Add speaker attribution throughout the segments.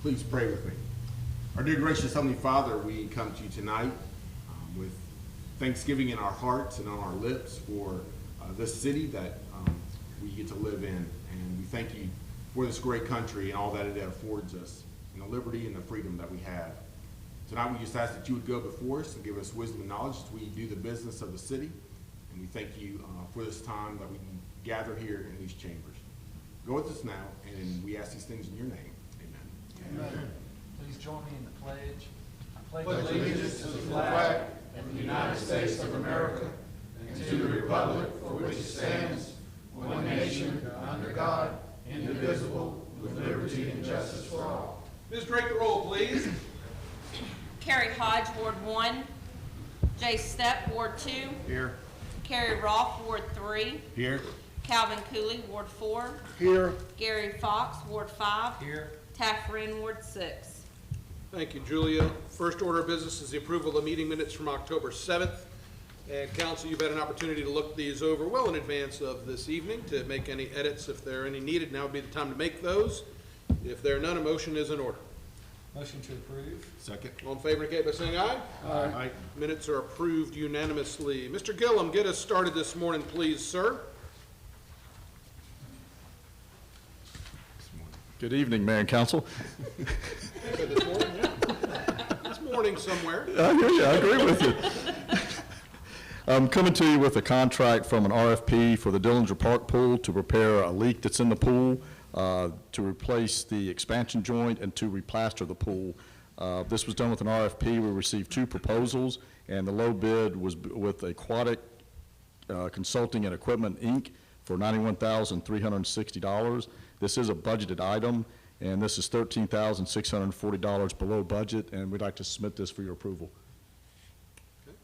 Speaker 1: Please pray with me. Our dear gracious Heavenly Father, we come to you tonight with thanksgiving in our hearts and on our lips for this city that we get to live in. And we thank you for this great country and all that it affords us, and the liberty and the freedom that we have. Tonight we just ask that you would go before us and give us wisdom and knowledge as we do the business of the city. And we thank you for this time that we can gather here in these chambers. Go with us now, and we ask these things in your name. Amen.
Speaker 2: Amen. Please join me in the pledge. I
Speaker 3: pledge allegiance to the flag of the United States of America and to the republic for which it stands, one nation, under God, indivisible, with liberty and justice for all.
Speaker 2: Ms. Drake, the roll, please.
Speaker 4: Carrie Hodge, Ward 1. Jay Stepp, Ward 2.
Speaker 1: Here.
Speaker 4: Carrie Rolfe, Ward 3.
Speaker 1: Here.
Speaker 4: Calvin Cooley, Ward 4.
Speaker 3: Here.
Speaker 4: Gary Fox, Ward 5.
Speaker 2: Here.
Speaker 4: Taft Wren, Ward 6.
Speaker 5: Thank you, Julia. First order of business is the approval of meeting minutes from October 7th. And council, you've had an opportunity to look these over well in advance of this evening to make any edits if there are any needed. Now would be the time to make those. If there are none, a motion is in order.
Speaker 2: Motion to approve.
Speaker 1: Second.
Speaker 5: All in favor indicate by saying aye.
Speaker 1: Aye.
Speaker 5: Minutes are approved unanimously. Mr. Gillum, get us started this morning, please, sir.
Speaker 6: Good evening, Mayor and Council.
Speaker 5: This morning, yeah. It's morning somewhere.
Speaker 6: I hear you. I agree with you. I'm coming to you with a contract from an RFP for the Dillinger Park pool to repair a leak that's in the pool, to replace the expansion joint, and to replaster the pool. This was done with an RFP. We received 2 proposals, and the low bid was with Aquatic Consulting and Equipment, Inc. for $91,360. This is a budgeted item, and this is $13,640 below budget, and we'd like to submit this for your approval.
Speaker 5: Okay.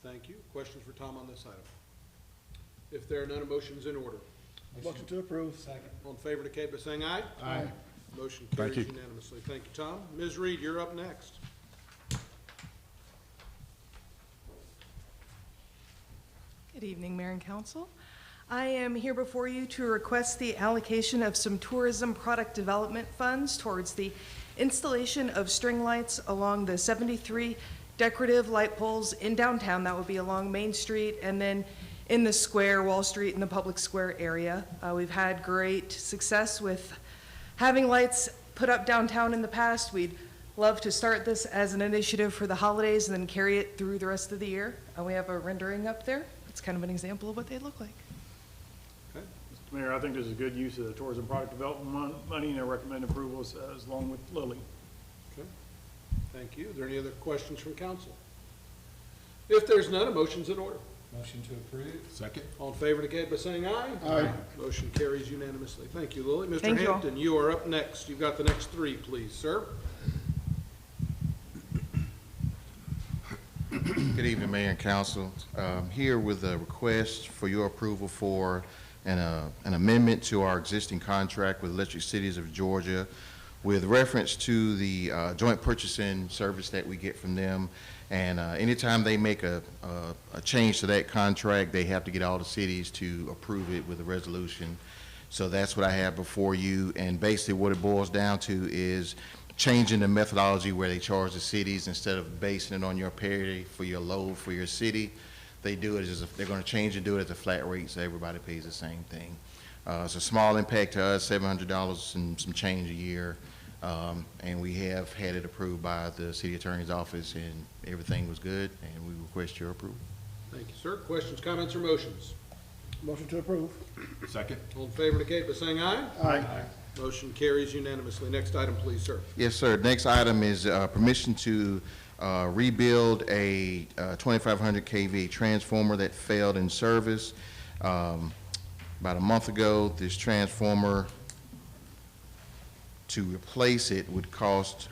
Speaker 5: Thank you. Questions for Tom on this item? If there are none, a motion is in order.
Speaker 3: Motion to approve.
Speaker 2: Second.
Speaker 5: All in favor indicate by saying aye.
Speaker 3: Aye.
Speaker 5: Motion
Speaker 6: Thank
Speaker 5: carries
Speaker 6: you.
Speaker 5: unanimously. Thank you, Tom. Ms. Reed, you're up next.
Speaker 7: Good evening, Mayor and Council. I am here before you to request the allocation of some tourism product development funds towards the installation of string lights along the 73 decorative light poles in downtown. That would be along Main Street and then in the square, Wall Street, and the public square area. We've had great success with having lights put up downtown in the past. We'd love to start this as an initiative for the holidays and then carry it through the rest of the year. We have a rendering up there. It's kind of an example of what they look like.
Speaker 5: Okay.
Speaker 8: Mr. Mayor, I think this is a good use of the tourism product development money, and I recommend approval as along with Lily.
Speaker 5: Okay. Thank you. Are there any other questions from council? If there's none, a motion's in order.
Speaker 2: Motion to approve.
Speaker 1: Second.
Speaker 5: All in favor indicate by saying aye.
Speaker 3: Aye.
Speaker 5: Motion carries unanimously. Thank you, Lily. Mr.
Speaker 7: Thank you all.
Speaker 5: Hampton, you are up next. You've got the next 3, please, sir.
Speaker 9: Good evening, Mayor and Council. Here with a request for your approval for an amendment to our existing contract with Electric Cities of Georgia with reference to the joint purchasing service that we get from them. And anytime they make a change to that contract, they have to get all the cities to approve it with a resolution. So that's what I have before you. And basically what it boils down to is changing the methodology where they charge the cities instead of basing it on your pay for your load for your city. They do it as they're going to change and do it as a flat rate, so everybody pays the same thing. It's a small impact to us, $700 and some change a year, and we have had it approved by the city attorney's office, and everything was good, and we request your approval.
Speaker 5: Thank you, sir. Questions, comments, or motions?
Speaker 3: Motion to approve.
Speaker 1: Second.
Speaker 5: All in favor indicate by saying aye.
Speaker 3: Aye.
Speaker 5: Motion carries unanimously. Next item, please, sir.
Speaker 9: Yes, sir. Next item is permission to rebuild a 2500 kV transformer that failed in service. About a month ago, this transformer, to replace it would cost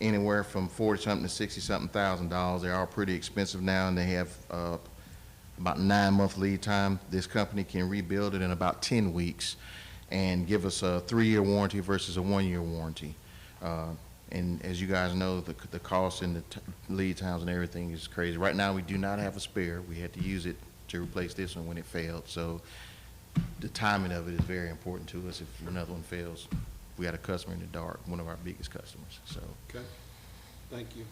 Speaker 9: anywhere from $40-something to $60-something thousand. They are pretty expensive now, and they have about 9-month lead time. This company can rebuild it in about 10 weeks and give us a 3-year warranty versus a 1-year warranty. And as you guys know, the cost and the lead times and everything is crazy. Right now, we do not have a spare. We had to use it to replace this one when it failed. So the timing of it is very important to us if another one fails. we had a customer in the dark, one of our biggest customers, so,
Speaker 5: Okay, thank you,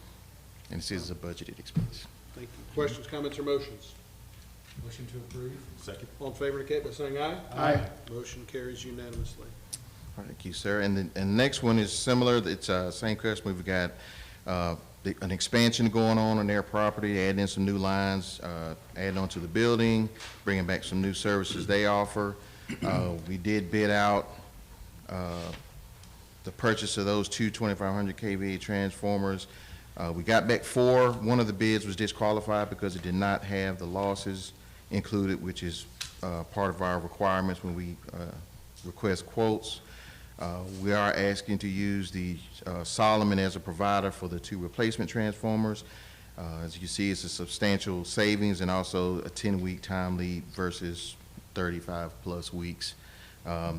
Speaker 9: and this is a budgeted expense.
Speaker 5: thank you. Questions, comments, or motions?
Speaker 2: Motion to approve.
Speaker 1: Second.
Speaker 5: All in favor indicate by saying aye.
Speaker 8: Aye.
Speaker 5: Motion carries unanimously.
Speaker 9: All right, thank you, sir. And the next one is similar. It's same customer. We've got an expansion going on their property, adding in some new lines, adding on to the building, bringing back some new services they offer. We did bid out the purchase of those two 2,500 kVA transformers. We got back 4. One of the bids was disqualified because it did not have the losses included, which is part of our requirements when we request quotes. We are asking to use the Solomon as a provider for the 2 replacement transformers. As you see, it's a substantial savings and also a 10-week time lead versus 35-plus weeks.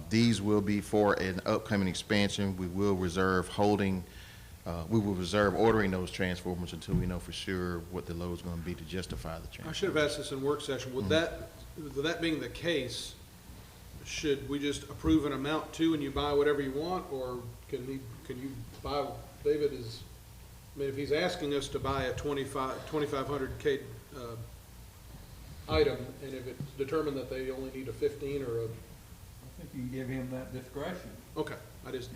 Speaker 9: These will be for an upcoming expansion. We will reserve ordering those transformers until we know for sure what the load is going to be to justify the transfer.
Speaker 5: I should have asked this in work session. With that being the case, should we just approve an amount too and you buy whatever you want, or can you buy, David is, I mean, if he's asking us to buy a 2,500 K item, and if it's determined that they only need a 15 or a,
Speaker 10: I think you can give him that discretion.
Speaker 5: okay, I just.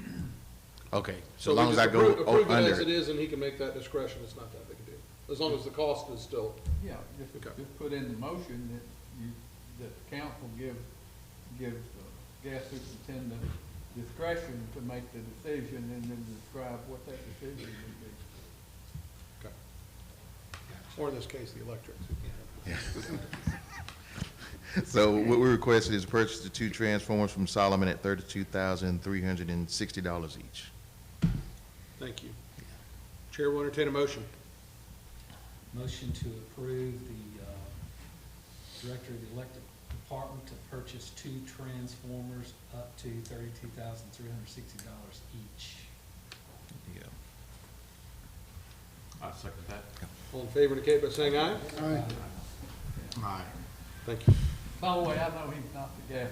Speaker 9: Okay,
Speaker 5: So
Speaker 9: as long
Speaker 5: we
Speaker 9: as I
Speaker 5: just
Speaker 9: go
Speaker 5: approve it
Speaker 9: under
Speaker 5: as it
Speaker 9: it.
Speaker 5: is, and he can make that discretion, it's not that big a deal, as long as the cost is still,
Speaker 10: Yeah, just
Speaker 5: Okay.
Speaker 10: put in the motion that the council give the gas superintendent discretion to make the decision and then describe what that decision would be.
Speaker 5: okay. Or in this case, the electric.
Speaker 9: So what we requested is purchase the 2 transformers from Solomon at $32,360 each.
Speaker 5: Thank you. Chair will entertain a motion.
Speaker 2: Motion to approve the director of the electric department to purchase 2 transformers up to $32,360 each.
Speaker 9: Yeah.
Speaker 1: I second that.
Speaker 5: All in favor indicate by saying aye.
Speaker 8: Aye.
Speaker 1: Aye.
Speaker 5: Thank you.
Speaker 10: By the way, I know he's not the gas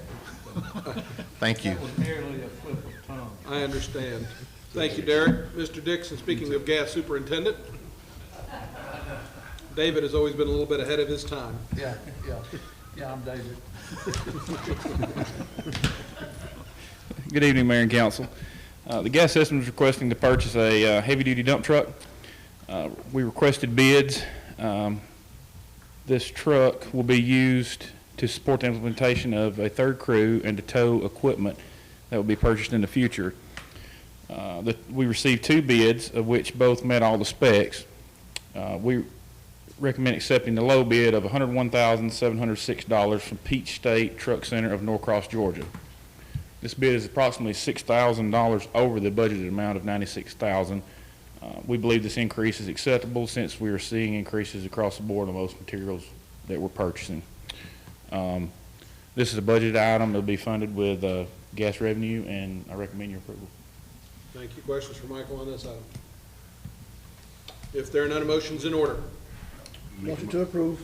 Speaker 10: superintendent.
Speaker 9: Thank you.
Speaker 10: That was merely a slip of tongue.
Speaker 5: I understand. Thank you, Derek. Mr. Dixon, speaking of gas superintendent, David has always been a little bit ahead of his time.
Speaker 10: Yeah, I'm David.
Speaker 11: Good evening, Mayor and Council. The gas system is requesting to purchase a heavy-duty dump truck. We requested bids. This truck will be used to support the implementation of a 3rd crew and to tow equipment that will be purchased in the future. We received 2 bids, of which both met all the specs. We recommend accepting the low bid of $101,706 from Peach State Truck Center of Norcross, Georgia. This bid is approximately $6,000 over the budgeted amount of $96,000. We believe this increase is acceptable since we are seeing increases across the board on most materials that we're purchasing. This is a budget item. It'll be funded with gas revenue, and I recommend your approval.
Speaker 5: Thank you. Questions for Michael on this item? If there are none, a motion's in order.
Speaker 8: Motion to approve.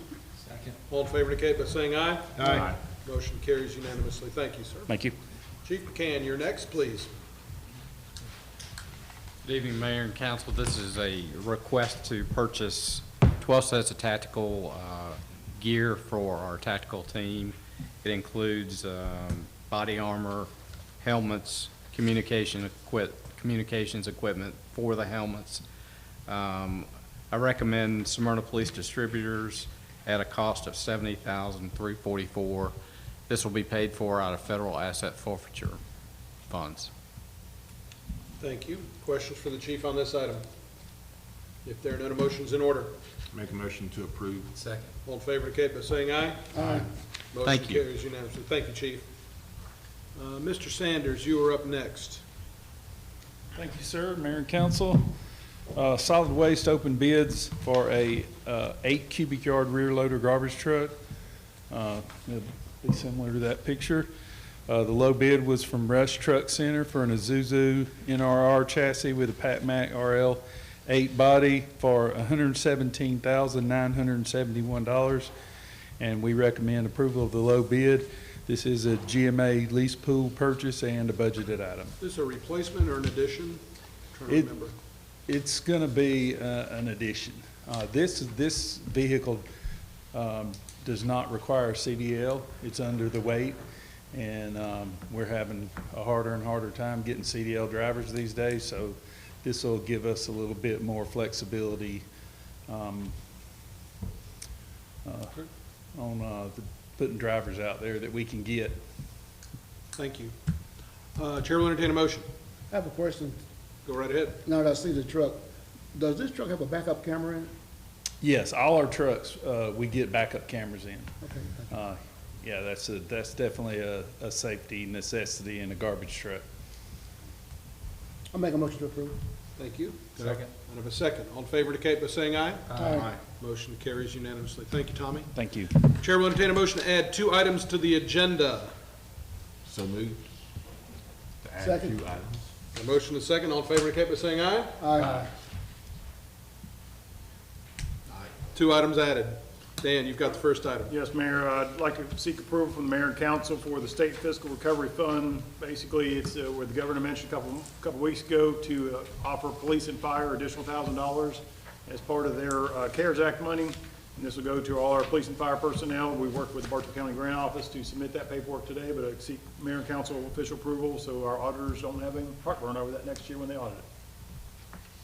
Speaker 2: Second.
Speaker 5: All in favor indicate by saying aye.
Speaker 8: Aye.
Speaker 5: Motion carries unanimously. Thank you, sir.
Speaker 11: Thank you.
Speaker 5: Chief McCann, you're next, please.
Speaker 12: Good evening, Mayor and Council. This is a request to purchase 12 sets of tactical gear for our tactical team. It includes body armor, helmets, communications equipment for the helmets. I recommend Smyrna Police Distributors at a cost of $70,344. This will be paid for out of federal asset forfeiture funds.
Speaker 5: Thank you. Questions for the chief on this item? If there are none, a motion's in order.
Speaker 1: Make a motion to approve.
Speaker 2: Second.
Speaker 5: All in favor indicate by saying aye.
Speaker 8: Aye.
Speaker 5: Motion
Speaker 12: Thank you.
Speaker 5: carries unanimously. Thank you, Chief. Mr. Sanders, you are up next.
Speaker 11: Thank you, sir, Mayor and Council. Solid Waste opened bids for a 8 cubic yard rear loader garbage truck. It'll be similar to that picture. The low bid was from Rush Truck Center for an Isuzu NRR chassis with a Pat Mac RL 8 body for $117,971, and we recommend approval of the low bid. This is a GMA lease pool purchase and a budgeted item.
Speaker 5: Is this a replacement or an addition? Trying to
Speaker 11: It-
Speaker 5: remember.
Speaker 11: It's going to be an addition. This vehicle does not require CDL. It's under the weight, and we're having a harder and harder time getting CDL drivers these days, so this will give us a little bit more flexibility on putting drivers out there that we can get.
Speaker 5: Thank you. Chair will entertain a motion.
Speaker 3: I have a question.
Speaker 5: Go right ahead.
Speaker 3: Now that I see the truck, does this truck have a backup camera in it?
Speaker 11: Yes, all our trucks, we get backup cameras in.
Speaker 3: Okay.
Speaker 11: Yeah, that's definitely a safety necessity in a garbage truck.
Speaker 3: I'll make a motion to approve.
Speaker 5: Thank you.
Speaker 2: Second.
Speaker 5: I have a second. All in favor indicate by saying aye.
Speaker 3: Aye.
Speaker 5: Motion carries unanimously. Thank you, Tommy.
Speaker 11: Thank you.
Speaker 5: Chair will entertain a motion to add 2 items to the agenda.
Speaker 1: So moved. To add
Speaker 3: Second.
Speaker 1: 2 items.
Speaker 5: A motion and a second. All in favor indicate by saying aye.
Speaker 3: Aye.
Speaker 5: 2 items added. Dan, you've got the first item.
Speaker 8: Yes, Mayor, I'd like to seek approval from the mayor and council for the state fiscal recovery fund. Basically, it's where the governor mentioned a couple weeks ago to offer police and fire additional $1,000 as part of their CARES Act money. And this will go to all our police and fire personnel. We worked with the Bartow County Grant Office to submit that paperwork today, but I seek mayor and council official approval so our auditors don't have any heartburn over that next year when they audit it.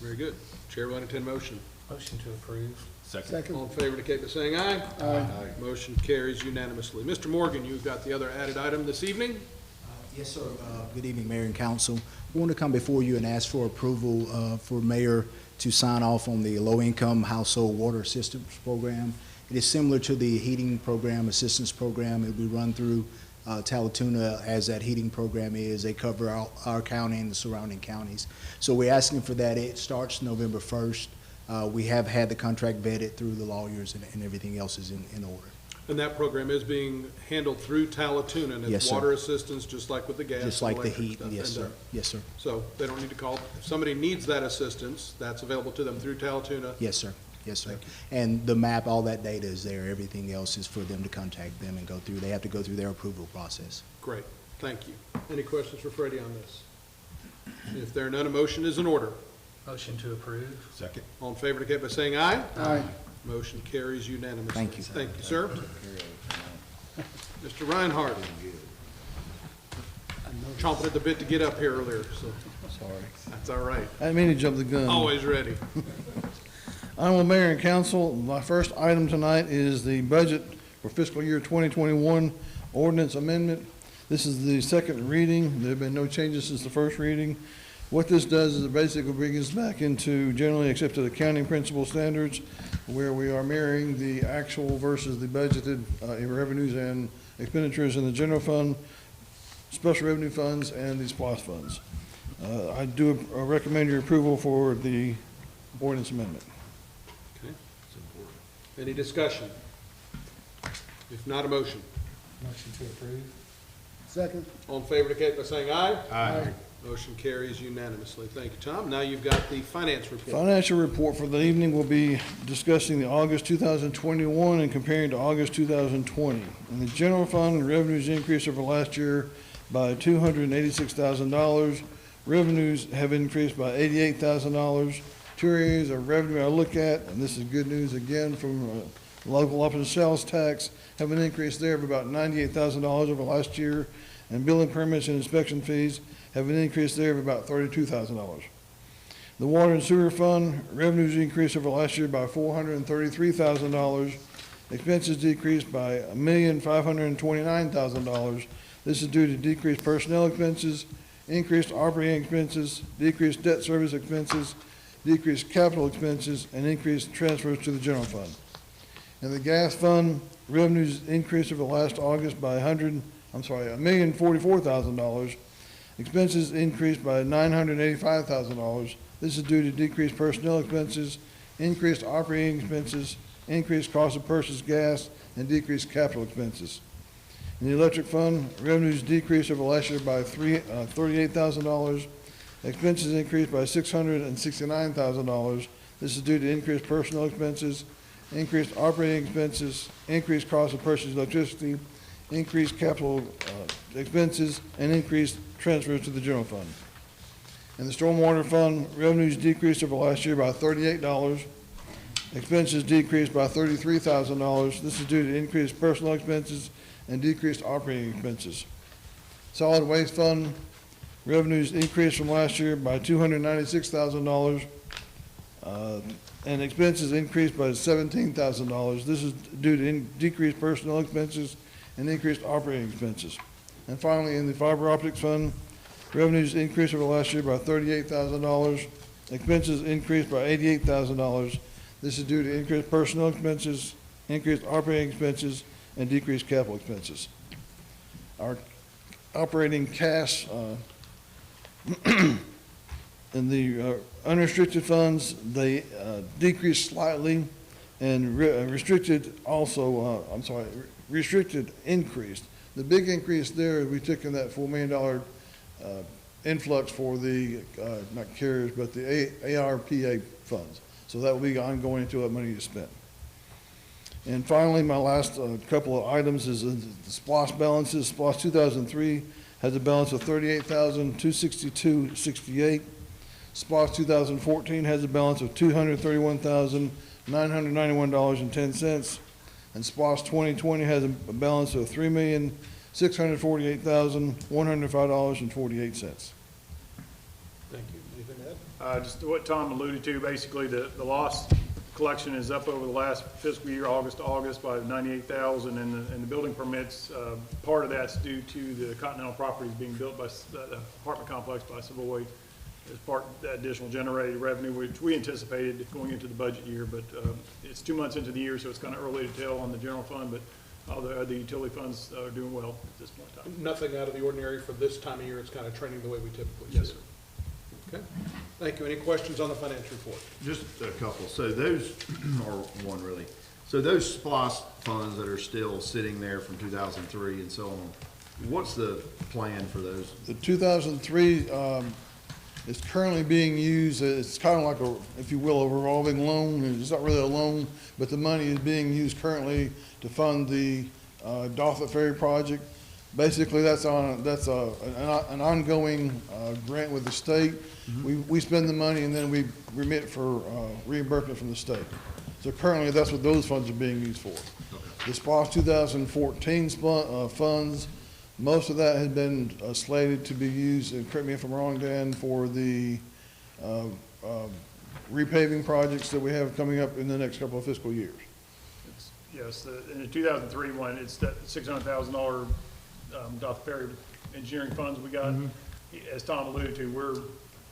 Speaker 5: Very good. Chair will entertain a motion.
Speaker 2: Motion to approve.
Speaker 3: Second.
Speaker 5: All in favor indicate by saying aye.
Speaker 3: Aye.
Speaker 5: Motion carries unanimously. Mr. Morgan, you've got the other added item this evening.
Speaker 13: Yes, sir. Good evening, Mayor and Council. I want to come before you and ask for approval for Mayor to sign off on the low-income household water assistance program. It is similar to the heating program, assistance program. It will be run through Talatuna as that heating program is. They cover our county and the surrounding counties. So we're asking for that. It starts November 1st. We have had the contract vetted through the lawyers and everything else is in order.
Speaker 5: And that program is being handled through Talatuna, and
Speaker 13: Yes,
Speaker 5: it's
Speaker 13: sir.
Speaker 5: water assistance, just like with the gas.
Speaker 13: Just
Speaker 5: and
Speaker 13: like the
Speaker 5: electric
Speaker 13: heat,
Speaker 5: stuff.
Speaker 13: yes,
Speaker 5: And,
Speaker 13: sir. Yes, sir.
Speaker 5: So they don't need to call. If somebody needs that assistance, that's available to them through Talatuna.
Speaker 13: Yes, sir. Yes, sir. And the map, all that data is there. Everything else is for them to contact them and go through. They have to go through their approval process.
Speaker 5: Great, thank you. Any questions for Freddie on this? If there are none, a motion is in order.
Speaker 2: Motion to approve.
Speaker 1: Second.
Speaker 5: All in favor indicate by saying aye.
Speaker 3: Aye.
Speaker 5: Motion carries unanimously.
Speaker 13: Thank you.
Speaker 5: Thank you, sir. Mr. Reinhardt. Chomping at the bit to get up here earlier, so
Speaker 10: Sorry.
Speaker 5: that's all right.
Speaker 10: I didn't mean to jump the gun.
Speaker 5: Always ready.
Speaker 10: Honorable Mayor and Council, my first item tonight is the budget for fiscal year 2021 ordinance amendment. This is the second reading. There have been no changes since the first reading. What this does is it basically brings us back into generally accepted accounting principle standards, where we are mirroring the actual versus the budgeted revenues and expenditures in the general fund, special revenue funds, and these SPOS funds. I do recommend your approval for the ordinance amendment.
Speaker 5: Okay. Any discussion? If not, a motion.
Speaker 2: Motion to approve.
Speaker 3: Second.
Speaker 5: All in favor indicate by saying aye.
Speaker 3: Aye.
Speaker 5: Motion carries unanimously. Thank you, Tom. Now you've got the finance report.
Speaker 10: Financial report for the evening will be discussing the August 2021 and comparing to August 2020. In the general fund, revenues increased over last year by $286,000. Revenues have increased by $88,000. Two areas of revenue I look at, and this is good news again from local option sales tax, have an increase there of about $98,000 over last year, and building permits and inspection fees have an increase there of about $32,000. The water and sewer fund, revenues increased over last year by $433,000. Expenses decreased by $1,529,000. This is due to decreased personnel expenses, increased operating expenses, decreased debt service expenses, decreased capital expenses, and increased transfers to the general fund. In the gas fund, revenues increased over last August by $1,044,000. Expenses increased by $985,000. This is due to decreased personnel expenses, increased operating expenses, increased cost of purchased gas, and decreased capital expenses. In the electric fund, revenues decreased over last year by $38,000. Expenses increased by $669,000. This is due to increased personnel expenses, increased operating expenses, increased cost of purchased electricity, increased capital expenses, and increased transfers to the general fund. In the stormwater fund, revenues decreased over last year by $38. Expenses decreased by $33,000. This is due to increased personnel expenses and decreased operating expenses. Solid waste fund, revenues increased from last year by $296,000, and expenses increased by $17,000. This is due to decreased personnel expenses and increased operating expenses. And finally, in the fiber optics fund, revenues increased over last year by $38,000. Expenses increased by $88,000. This is due to increased personnel expenses, increased operating expenses, and decreased capital expenses. Our operating cash in the unrestricted funds, they decreased slightly, and restricted also, restricted increased. The big increase there, we took in that $4 million influx for the, not carriers, but the ARPA funds. So that will be ongoing until that money is spent. And finally, my last couple of items is the SPLOST balances. SPLOST 2003 has a balance of $38,262.68. SPLOST 2014 has a balance of $231,991.10. And SPLOST 2020 has a balance of $3,648,105.48.
Speaker 5: Thank you. Anything to add?
Speaker 8: Just what Tom alluded to, basically the loss collection is up over the last fiscal year, August to August, by 98,000, and the building permits, part of that's due to the Continental properties being built by the apartment complex by Savoy as part of that additional generated revenue, which we anticipated going into the budget year, but it's 2 months into the year, so it's kind of early to tell on the general fund, but all the other utility funds are doing well at this point in time.
Speaker 5: Nothing out of the ordinary for this time of year. It's kind of trending the way we typically see.
Speaker 8: Yes, sir.
Speaker 5: Okay. Thank you. Any questions on the financial report?
Speaker 3: Just a couple. So those, or one really. So those SPLOST funds that are still sitting there from 2003 and so on, what's the plan for those?
Speaker 10: The 2003 is currently being used, it's kind of like a, if you will, a revolving loan. It's not really a loan, but the money is being used currently to fund the Doffett Ferry project. Basically, that's an ongoing grant with the state. We spend the money and then we remit for reimbursement from the state. So currently, that's what those funds are being used for. The SPLOST 2014 funds, most of that has been slated to be used, and correct me if I'm wrong, Dan, for the repaving projects that we have coming up in the next couple of fiscal years.
Speaker 8: Yes, in the 2003 one, it's that $600,000 Doffett Ferry engineering funds we got. As Tom alluded to,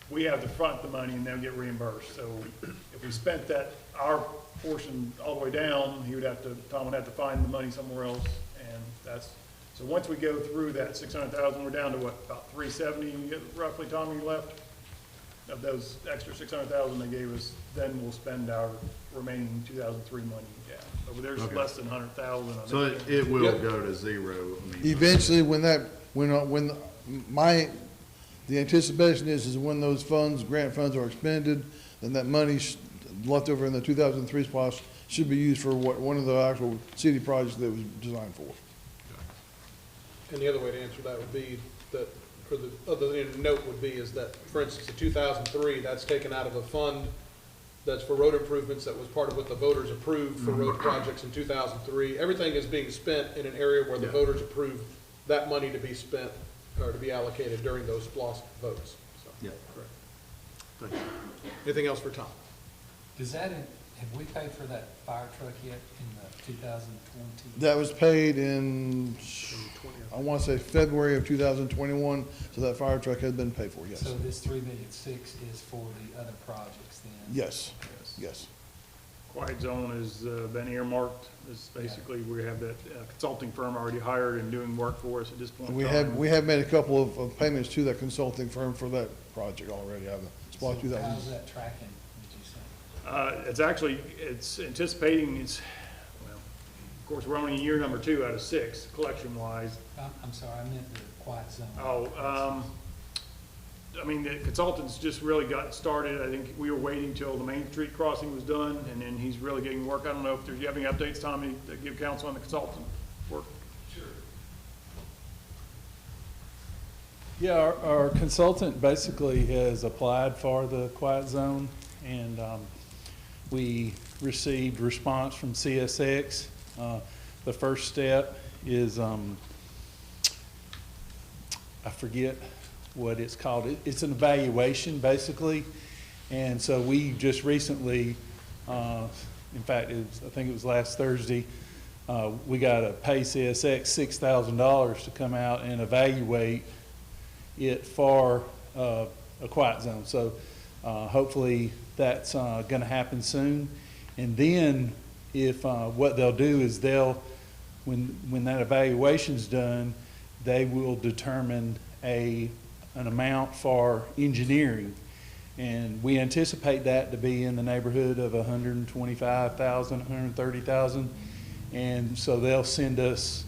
Speaker 8: we have to front the money and then get reimbursed. So if we spent that, our portion all the way down, Tom would have to find the money somewhere else, and that's, so once we go through that 600,000, we're down to what, about 370 roughly, Tom, you left? Of those extra 600,000 they gave us, then we'll spend our remaining 2003 money down. So there's less than 100,000.
Speaker 3: So it will go to zero. I mean,
Speaker 10: Eventually, the anticipation is when those funds, grant funds are expended, then that money left over in the 2003 SPLOST should be used for one of the actual city projects that it was designed for.
Speaker 5: And the other way to answer that would be that, or the other note would be is that, for instance, the 2003, that's taken out of a fund that's for road improvements that was part of what the voters approved for road projects in 2003. Everything is being spent in an area where the voters approved that money to be spent or to be allocated during those SPLOST votes. So,
Speaker 3: yeah,
Speaker 5: correct.
Speaker 3: thank you.
Speaker 5: Anything else for Tom?
Speaker 2: Does that, have we paid for that fire truck yet in the 2020?
Speaker 10: That was paid in, I want to say February of 2021, so that fire truck has been paid for, yes.
Speaker 2: So this $3.6 million is for the other projects then?
Speaker 10: Yes, yes.
Speaker 8: Quiet Zone has been earmarked. It's basically, we have that consulting firm already hired and doing work for us at this point in time.
Speaker 10: We have made a couple of payments to that consulting firm for that project already.
Speaker 2: So how's that tracking, would you say?
Speaker 8: It's actually, it's anticipating, well, of course, we're only year number 2 out of 6, collection-wise.
Speaker 2: I'm sorry, I meant the Quiet Zone.
Speaker 8: I mean, the consultants just really got started. I think we were waiting till the Main Street crossing was done, and then he's really getting work. I don't know if you have any updates, Tommy, to give counsel on the consultant work?
Speaker 2: Sure.
Speaker 14: Yeah, our consultant basically has applied for the quiet zone, and we received response from CSX. The first step is, I forget what it's called. It's an evaluation, basically. And so we just recently, in fact, I think it was last Thursday, we got to pay CSX $6,000 to come out and evaluate it for a quiet zone. So hopefully that's going to happen soon. And then if what they'll do is when that evaluation's done, they will determine an amount for engineering. And we anticipate that to be in the neighborhood of $125,000, $130,000. And so they'll send us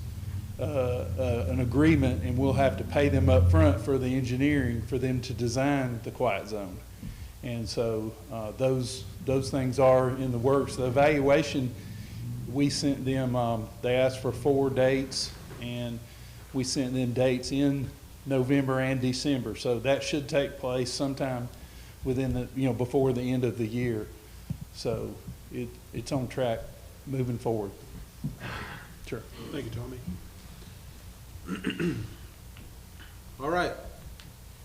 Speaker 14: an agreement, and we'll have to pay them up front for the engineering for them to design the quiet zone. And so those things are in the works. The evaluation, we sent them, they asked for 4 dates, and we sent them dates in November and December. So that should take place sometime within the, before the end of the year. So it's on track moving forward.
Speaker 5: Sure. Thank you, Tommy. All right.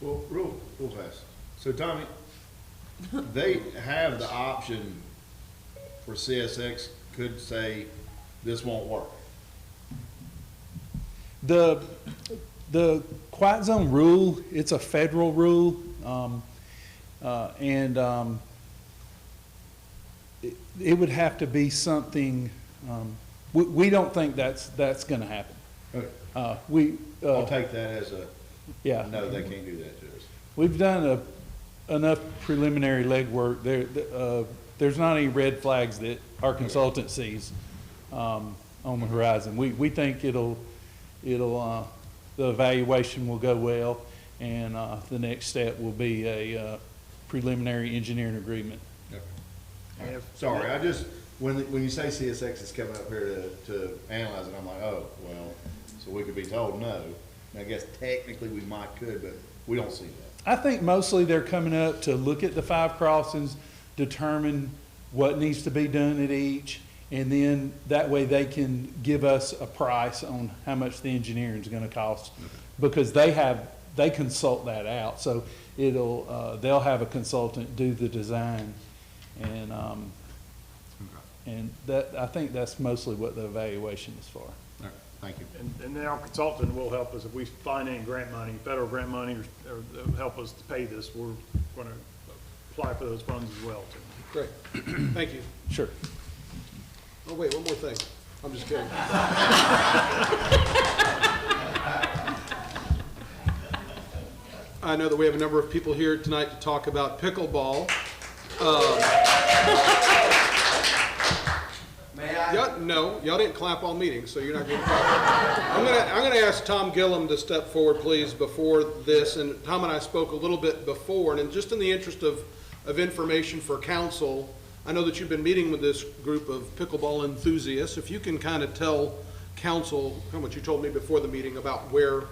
Speaker 3: Well, real fast. So Tommy, they have the option for CSX could say this won't work.
Speaker 14: The quiet zone rule, it's a federal rule, it would have to be something. We don't think that's going to happen.
Speaker 3: Okay.
Speaker 14: I'll
Speaker 3: take that as
Speaker 14: yeah.
Speaker 3: No, they can't do that to us.
Speaker 14: We've done enough preliminary legwork. There's not any red flags that our consultant sees on the horizon. We think the evaluation will go well, and the next step will be a preliminary engineering agreement.
Speaker 3: Okay. Sorry, I just when you say CSX is coming up here to analyze it, I'm like, oh well, so we could be told no. And I guess technically we could, but we don't see that.
Speaker 14: I think mostly they're coming up to look at the 5 crossings, determine what needs to be done at each, and then that way they can give us a price on how much the engineering is going to cost, because they consult that out. So they'll have a consultant do the design, and that, I think that's mostly what the evaluation is for.
Speaker 3: All right, thank you.
Speaker 8: And then our consultant will help us if we find any grant money, federal grant money, or help us to pay this. We're going to apply for those funds as well, too.
Speaker 5: Great. Thank you.
Speaker 14: Sure.
Speaker 5: Oh, wait, one more thing. I'm just kidding. I know that we have a number of people here tonight to talk about pickleball.
Speaker 3: May I?
Speaker 5: No, y'all didn't clap all meeting, so you're not going to clap. I'm going to ask Tom Gillum to step forward, please, before this. And Tom and I spoke a little bit before, and just in the interest of information for council, I know that you've been meeting with this group of pickleball enthusiasts. If you can kind of tell council what you told me before the meeting about where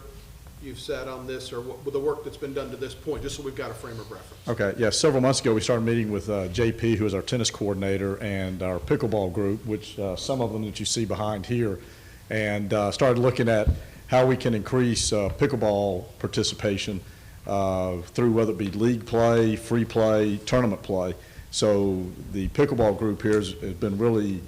Speaker 5: you've sat on this, or what, with the work that's been done to this point, just so we've got a frame of reference.
Speaker 6: Okay, yeah, several months ago, we started meeting with JP, who is our tennis coordinator, and our pickleball group, which some of them that you see behind here, and started looking at how we can increase pickleball participation through whether it be league play, free play, tournament play. So the pickleball group here has been really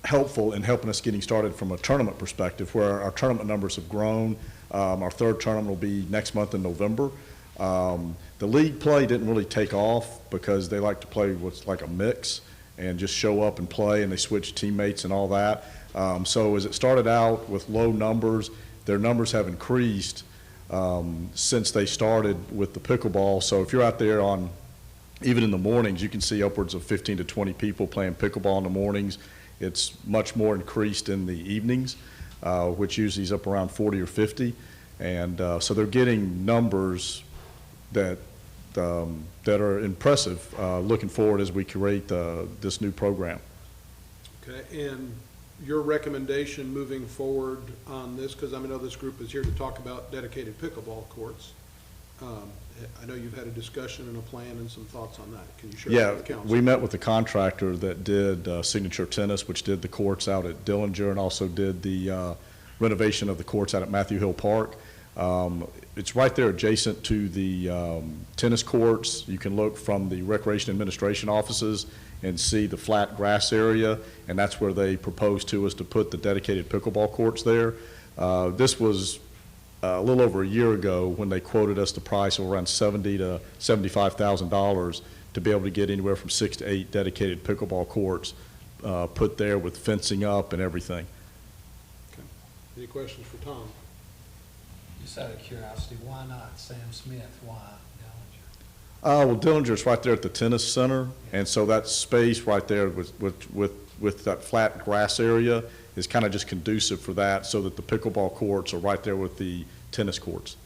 Speaker 6: helpful in helping us getting started from a tournament perspective, where our tournament numbers have grown. Our 3rd tournament will be next month in November. The league play didn't really take off because they like to play what's like a mix and just show up and play, and they switch teammates and all that. So as it started out with low numbers, their numbers have increased since they started with the pickleball. So if you're out there even in the mornings, you can see upwards of 15 to 20 people playing pickleball in the mornings. It's much more increased in the evenings, which usually is up around 40 or 50. And so they're getting numbers that are impressive looking forward as we create this new program.
Speaker 5: Okay, and your recommendation moving forward on this, because I know this group is here to talk about dedicated pickleball courts. I know you've had a discussion and a plan and some thoughts on that. Can you share that with the council?
Speaker 6: We met with the contractor that did Signature Tennis, which did the courts out at Dillinger and also did the renovation of the courts out at Matthew Hill Park. It's right there adjacent to the tennis courts. You can look from the Recreation Administration offices and see the flat grass area, and that's where they proposed to us to put the dedicated pickleball courts there. This was a little over a year ago when they quoted us the price of around $70,000 to $75,000 to be able to get anywhere from 6 to 8 dedicated pickleball courts put there with fencing up and everything.
Speaker 5: Okay. Any questions for Tom?
Speaker 2: Just out of curiosity, why not Sam Smith? Why Dillinger?
Speaker 6: Well, Dillinger's right there at the tennis center, and so that space right there with that flat grass area is kind of just conducive for that, so that the pickleball courts are right there with the tennis courts.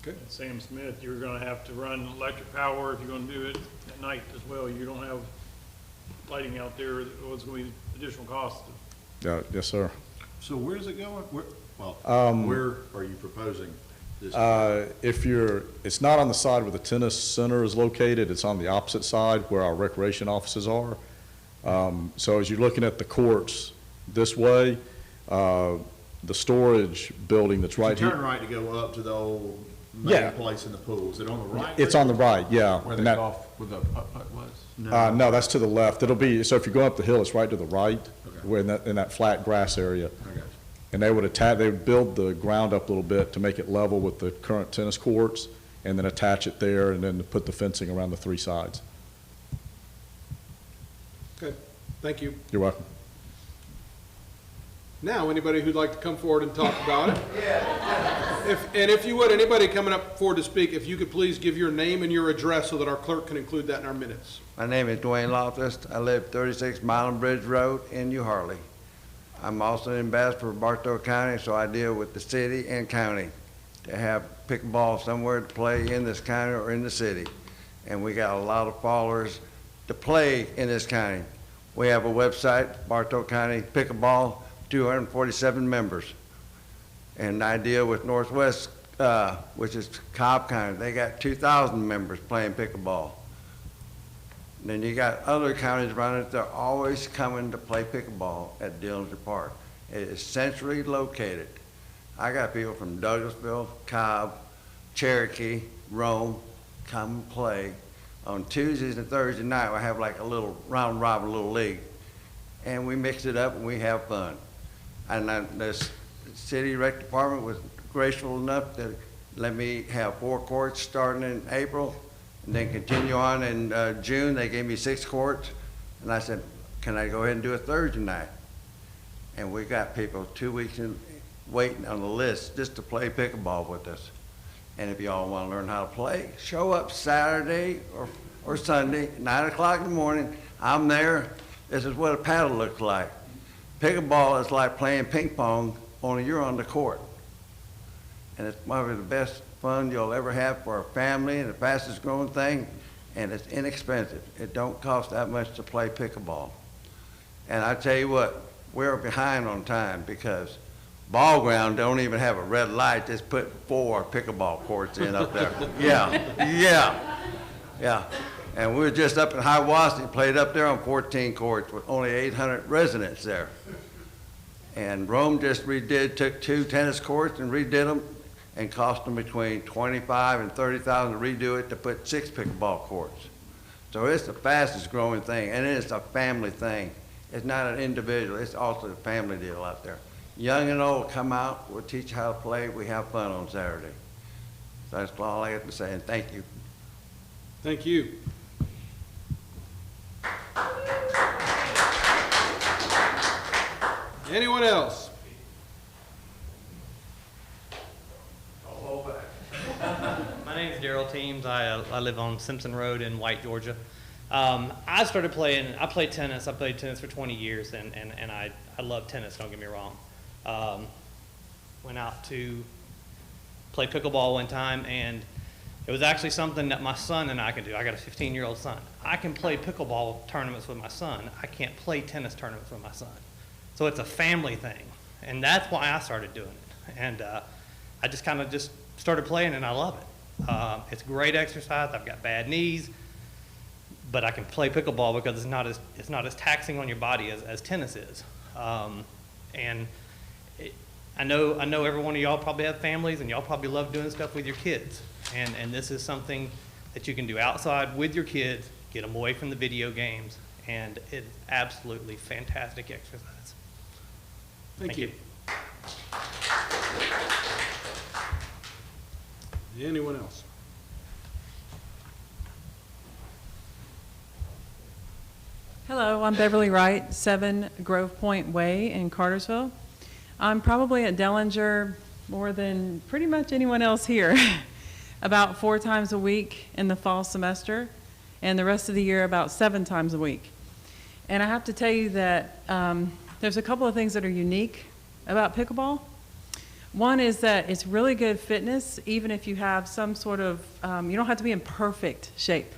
Speaker 5: Okay.
Speaker 8: Sam Smith, you're gonna have to run electric power if you're gonna do it at night as well. You don't have lighting out there. What's gonna be additional cost?
Speaker 6: Yes, sir.
Speaker 3: So where's it going? Where are you proposing this?
Speaker 6: It's not on the side where the tennis center is located, it's on the opposite side where our recreation offices are. So as you're looking at the courts this way, the storage building that's right here.
Speaker 3: Turn right to go up to the old
Speaker 6: Yeah.
Speaker 3: main place in the pool. Is it on the right?
Speaker 6: It's on the right, yeah.
Speaker 3: Where
Speaker 6: And
Speaker 3: the
Speaker 6: that-
Speaker 3: golf, where the putt was?
Speaker 6: No, that's to the left. It'll be, so if you're going up the hill, it's right to the right,
Speaker 3: Okay.
Speaker 6: where in that flat grass area.
Speaker 3: I got you.
Speaker 6: And they would build the ground up a little bit to make it level with the current tennis courts, and then attach it there, and then put the fencing around the 3 sides.
Speaker 5: Okay, thank you.
Speaker 6: You're welcome.
Speaker 5: Now, anybody who'd like to come forward and talk about it? If you would, anybody coming up forward to speak, if you could please give your name and your address so that our clerk can include that in our minutes.
Speaker 15: My name is Dwayne Loftus. I live 36 Milam Bridge Road in New Harley. I'm also an ambassador for Bartow County, so I deal with the city and county to have pickleball somewhere to play in this county or in the city. And we got a lot of followers to play in this county. We have a website, Bartow County Pickleball, 247 members. And I deal with Northwest, which is Cobb County. They got 2,000 members playing pickleball. And then you got other counties around it. They're always coming to play pickleball at Dillinger Park. It is centrally located. I got people from Douglasville, Cobb, Cherokee, Rome, come and play. On Tuesdays and Thursday night, we have like a little round robin little league. And we mix it up and we have fun. And the city rec department was graceful enough to let me have 4 courts starting in April and then continue on in June. They gave me 6 courts. And I said, can I go ahead and do a Thursday night? And we got people 2 weeks in, waiting on the list just to play pickleball with us. And if y'all want to learn how to play, show up Saturday or Sunday, 9 o'clock in the morning. I'm there. This is what a paddle looks like. Pickleball is like playing ping pong, only you're on the court. And it's one of the best fun you'll ever have for a family, and the fastest growing thing, and it's inexpensive. It don't cost that much to play pickleball. And I tell you what, we're behind on time because Ball Ground don't even have a red light. Just put 4 pickleball courts in up there. Yeah. And we were just up in Hiawassee, played up there on 14 courts with only 800 residents there. And Rome just took 2 tennis courts and redid them, and cost them between $25,000 and $30,000 to redo it to put 6 pickleball courts. So it's the fastest growing thing, and it's a family thing. It's not an individual, it's also a family deal out there. Young and old come out, we'll teach how to play, we have fun on Saturday. So that's all I have to say, and thank you.
Speaker 5: Thank you. Anyone else?
Speaker 16: My name is Daryl Teams. I live on Simpson Road in White, Georgia. I played tennis. I played tennis for 20 years, and I love tennis, don't get me wrong. Went out to play pickleball one time, and It was actually something that my son and I can do. I got a 15-year-old son. I can play pickleball tournaments with my son. I can't play tennis tournaments with my son. So it's a family thing, and that's why I started doing it. And I just kind of just started playing, and I love it. It's great exercise. I've got bad knees, but I can play pickleball because it's not as taxing on your body as tennis is. I know every one of y'all probably have families, and y'all probably love doing stuff with your kids. And this is something that you can do outside with your kids, get them away from the video games, and it's absolutely fantastic exercise.
Speaker 5: Thank you. Anyone else?
Speaker 17: Hello, I'm Beverly Wright, 7 Grove Point Way in Cartersville. I'm probably at Dellinger more than pretty much anyone else here, about 4 times a week in the fall semester, and the rest of the year about 7 times a week. And I have to tell you that there's a couple of things that are unique about pickleball. One is that it's really good fitness, even if you have some sort of, you don't have to be in perfect shape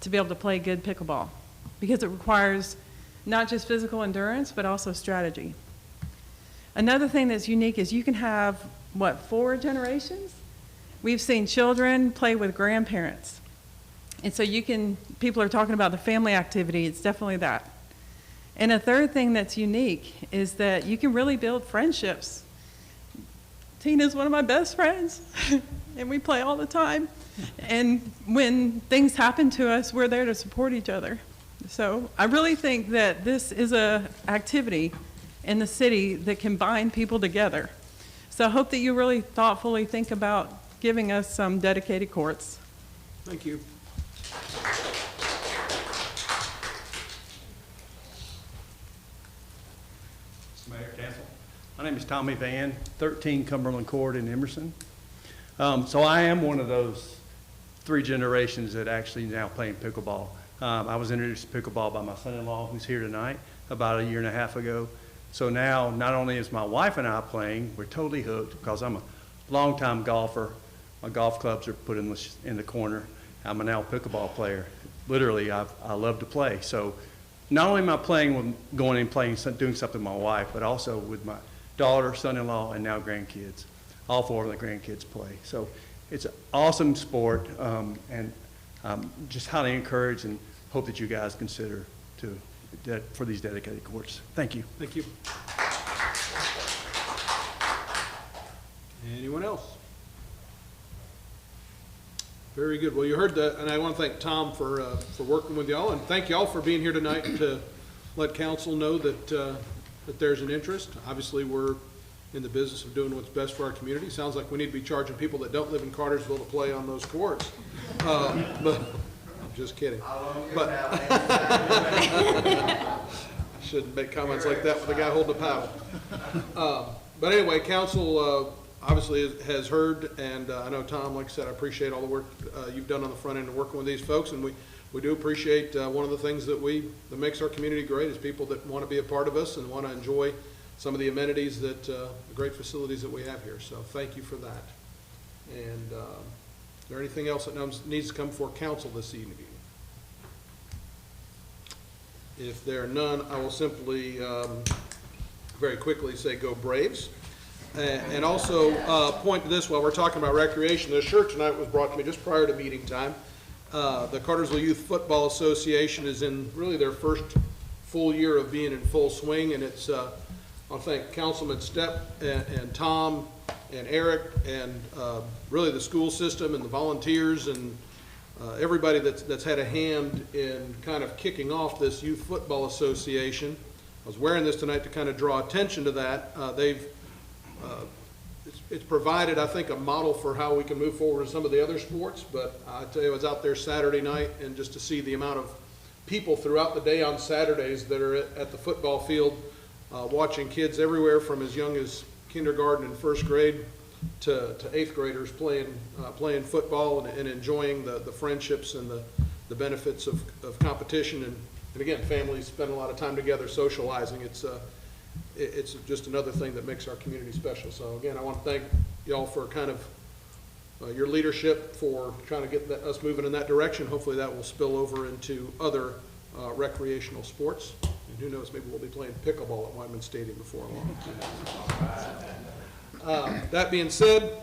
Speaker 17: to be able to play good pickleball, because it requires not just physical endurance, but also strategy. Another thing that's unique is you can have, 4 generations? We've seen children play with grandparents. And so people are talking about the family activity, it's definitely that. And a third thing that's unique is that you can really build friendships. Tina's one of my best friends, and we play all the time. And when things happen to us, we're there to support each other. So I really think that this is an activity in the city that can bind people together. So I hope that you really thoughtfully think about giving us some dedicated courts.
Speaker 5: Thank you.
Speaker 18: Mayor, Council. My name is Tommy Van, 13 Cumberland Court in Emerson. So I am one of those 3 generations that actually now playing pickleball. I was introduced to pickleball by my son-in-law, who's here tonight, about 1.5 years ago. So now, not only is my wife and I playing, we're totally hooked because I'm a longtime golfer. My golf clubs are put in the corner. I'm a now pickleball player. Literally, I love to play. So not only am I playing, going and playing, doing something with my wife, but also with my daughter, son-in-law, and now grandkids. All 4 of the grandkids play. So it's an awesome sport, and just highly encourage and hope that you guys consider for these dedicated courts. Thank you.
Speaker 5: Thank you. Anyone else? Very good. Well, you heard that, and I want to thank Tom for working with y'all, and thank y'all for being here tonight to let council know that that there's an interest. Obviously, we're in the business of doing what's best for our community. Sounds like we need to be charging people that don't live in Cartersville to play on those courts. But I'm just kidding. But I shouldn't make comments like that with the guy holding the paddle. But anyway, council obviously has heard, and I know, Tom, like I said, I appreciate all the work you've done on the front end of working with these folks, and we do appreciate one of the things that makes our community great is people that want to be a part of us and want to enjoy some of the amenities that the great facilities that we have here. So thank you for that. And is there anything else that needs to come before council this evening? If there are none, I will simply very quickly say go Braves. And also point to this while we're talking about recreation. The shirt tonight was brought to me just prior to meeting time. The Cartersville Youth Football Association is in really their first full year of being in full swing, and it's I'll thank Councilman Stepp and Tom and Eric and really the school system and the volunteers and everybody that's had a hand in kind of kicking off this Youth Football Association. I was wearing this tonight to kind of draw attention to that. It's provided, I think, a model for how we can move forward in some of the other sports, but I tell you, I was out there Saturday night, and just to see the amount of people throughout the day on Saturdays that are at the football field, watching kids everywhere from as young as kindergarten and first grade to 8th graders playing football and enjoying the friendships and the benefits of competition. And again, families spend a lot of time together socializing. It's just another thing that makes our community special. So again, I want to thank y'all for kind of your leadership for trying to get us moving in that direction. Hopefully that will spill over into other recreational sports. And who knows, maybe we'll be playing pickleball at Wyman Stadium before long. That being said,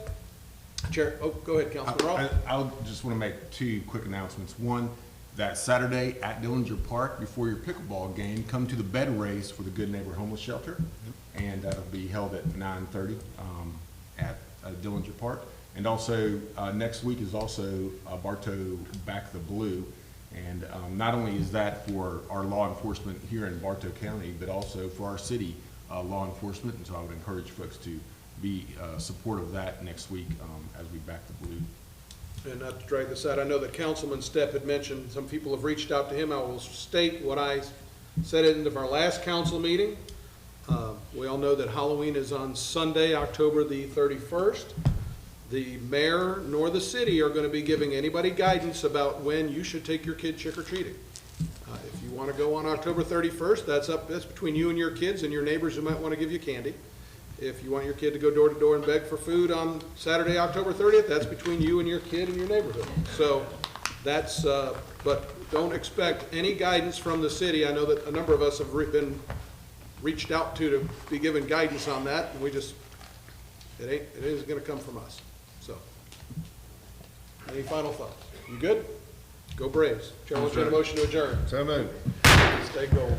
Speaker 5: Chair, go ahead, Councilman Roth.
Speaker 1: I just want to make two quick announcements. One, that Saturday at Dillinger Park, before your pickleball game, come to the bed race for the Good Neighbor Homeless Shelter. And that'll be held at 9:30 at Dillinger Park. And also, next week is also Bartow Back the Blue. And not only is that for our law enforcement here in Bartow County, but also for our city law enforcement. And so I would encourage folks to be supportive of that next week as we back the blue.
Speaker 5: And not to drag this out, I know that Councilman Stepp had mentioned some people have reached out to him. I will state what I said at the end of our last council meeting. We all know that Halloween is on Sunday, October the 31st. The mayor nor the city are going to be giving anybody guidance about when you should take your kid trick-or-treating. If you want to go on October 31st, that's between you and your kids and your neighbors who might want to give you candy. If you want your kid to go door to door and beg for food on Saturday, October 30th, that's between you and your kid and your neighborhood. So that's, but don't expect any guidance from the city. I know that a number of us have been reached out to be given guidance on that, and we just, it isn't going to come from us. So, any final thoughts? You good? Go Braves. Chair will entertain a motion to adjourn.
Speaker 3: So moved.
Speaker 5: Stay gold.